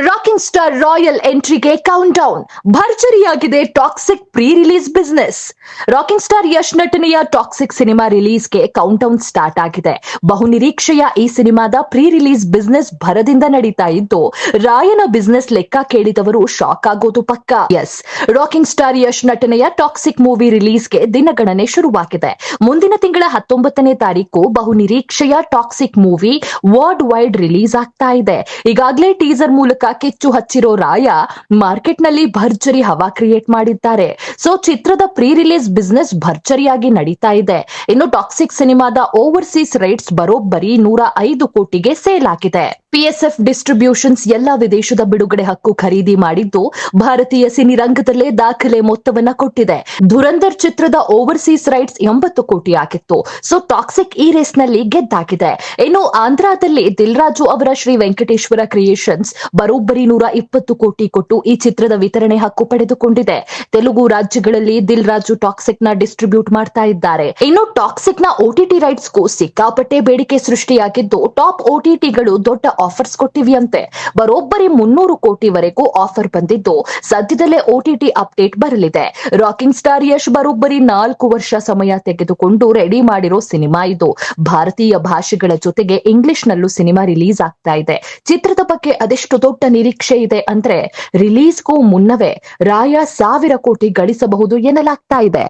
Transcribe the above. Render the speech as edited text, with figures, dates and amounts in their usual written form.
Rocking star royal ಎಂಟ್ರಿಗೆ countdown ಭರ್ಜರಿಯಾಗಿದೆ toxic pre release business. Rocking star Yash ನಟನೆಯ toxic cinema ರಿಲೀಸ್ಗೆ countdown start ಆಗಿದೆ. ಬಹುನಿರೀಕ್ಷೆಯ ಈ ಸಿನಿಮಾದ ಪ್ರೀ ರಿಲೀಸ್ ಬಿಸ್ನೆಸ್ ಭರದಿಂದ ನಡೀತಾ ಇದ್ದು, ರಾಯನ ಬಿಸ್ನೆಸ್ ಲೆಕ್ಕ ಕೇಳಿದವರು ಶಾಕ್ ಆಗೋದು ಪಕ್ಕಾ. ಎಸ್, ರಾಕಿಂಗ್ ಸ್ಟಾರ್ ಯಶ್ ನಟನೆಯ ಟಾಕ್ಸಿಕ್ ಮೂವಿ ರಿಲೀಸ್ಗೆ ದಿನಗಣನೆ ಶುರುವಾಗಿದೆ. ಮುಂದಿನ ತಿಂಗಳ 19ನೇ ತಾರೀಕು ಬಹುನಿರೀಕ್ಷೆಯ toxic movie worldwide release ಆಗ್ತಾ ಇದೆ. ಈಗಾಗಲೇ ಟೀಸರ್ ಮೂಲಕ ಕಿಚ್ಚು ಹಚ್ಚಿರೋ ರಾಯ ಮಾರ್ಕೆಟ್ ನಲ್ಲಿ ಭರ್ಜರಿ ಹವಾ ಕ್ರಿಯೇಟ್ ಮಾಡಿದ್ದಾರೆ. ಸೊ ಚಿತ್ರದ ಪ್ರೀ ರಿಲೀಸ್ ಬಿಸ್ನೆಸ್ ಭರ್ಜರಿಯಾಗಿ ನಡೀತಾ ಇದೆ. ಇನ್ನು ಟಾಕ್ಸಿಕ್ ಸಿನಿಮಾದ ಓವರ್ಸೀಸ್ ರೈಟ್ಸ್ ಬರೋಬ್ಬರಿ 105 ಕೋಟಿಗೆ ಸೇಲ್ ಆಗಿದೆ. PSF ಡಿಸ್ಟ್ರಿಬ್ಯೂಷನ್ಸ್ ಎಲ್ಲಾ ವಿದೇಶದ ಬಿಡುಗಡೆ ಹಕ್ಕು ಖರೀದಿ ಮಾಡಿದ್ದು, ಭಾರತೀಯ ಸಿನಿರಂಗದಲ್ಲೇ ದಾಖಲೆ ಮೊತ್ತವನ್ನ ಕೊಟ್ಟಿದೆ. ಧುರಂಧರ್ ಚಿತ್ರದ ಓವರ್ಸೀಸ್ ರೈಟ್ಸ್ 80 ಕೋಟಿ ಆಗಿತ್ತು. ಸೊ ಟಾಕ್ಸಿಕ್ ಈ ರೇಸ್ ನಲ್ಲಿ ಗೆದ್ದಾಗಿದೆ. ಇನ್ನು ಆಂಧ್ರದಲ್ಲಿ ದಿಲ್ ರಾಜು ಅವರ ಶ್ರೀ ವೆಂಕಟೇಶ್ವರ ಕ್ರಿಯೇಷನ್ಸ್ ಬರೋಬ್ಬರಿ 120 ಕೋಟಿ ಕೊಟ್ಟು ಈ ಚಿತ್ರದ ವಿತರಣೆ ಹಕ್ಕು ಪಡೆದುಕೊಂಡಿದೆ. ತೆಲುಗು ರಾಜ್ಯಗಳಲ್ಲಿ ದಿಲ್ ರಾಜು ಟಾಕ್ಸಿಕ್ ನ ಡಿಸ್ಟ್ರಿಬ್ಯೂಟ್ ಮಾಡ್ತಾ ಇದ್ದಾರೆ. ಇನ್ನು ಟಾಕ್ಸಿಕ್ ನ OTT ರೈಟ್ಸ್ ಗೂ ಸಿಕ್ಕಾಪಟ್ಟೆ ಬೇಡಿಕೆ ಸೃಷ್ಟಿಯಾಗಿದ್ದು, ಟಾಪ್ OTTಗಳು ದೊಡ್ಡ ಆಫರ್ಸ್ ಕೊಟ್ಟಿವೆಯಂತೆ. ಬರೋಬ್ಬರಿ 300 ಕೋಟಿವರೆಗೂ ಆಫರ್ ಬಂದಿದ್ದು, ಸದ್ಯದಲ್ಲೇ OTT ಅಪ್ಡೇಟ್ ಬರಲಿದೆ. ರಾಕಿಂಗ್ ಸ್ಟಾರ್ ಯಶ್ ಬರೋಬ್ಬರಿ 4 ವರ್ಷ ಸಮಯ ತೆಗೆದುಕೊಂಡು ರೆಡಿ ಮಾಡಿರೋ ಸಿನಿಮಾ ಇದು. ಭಾರತೀಯ ಭಾಷೆಗಳ ಜೊತೆಗೆ ಇಂಗ್ಲಿಷ್ ನಲ್ಲೂ ಸಿನಿಮಾ ರಿಲೀಸ್ ಆಗ್ತಾ ಇದೆ. ಚಿತ್ರದ ಬಗ್ಗೆ ಅದೆಷ್ಟು ದೊಡ್ಡ ನಿರೀಕ್ಷೆ ಇದೆ ಅಂದ್ರೆ, ರಿಲೀಸ್ಗೂ ಮುನ್ನವೇ ರಾಯ 1000 ಕೋಟಿ ಗಳಿಸಬಹುದು ಎನ್ನಲಾಗ್ತಾ ಇದೆ.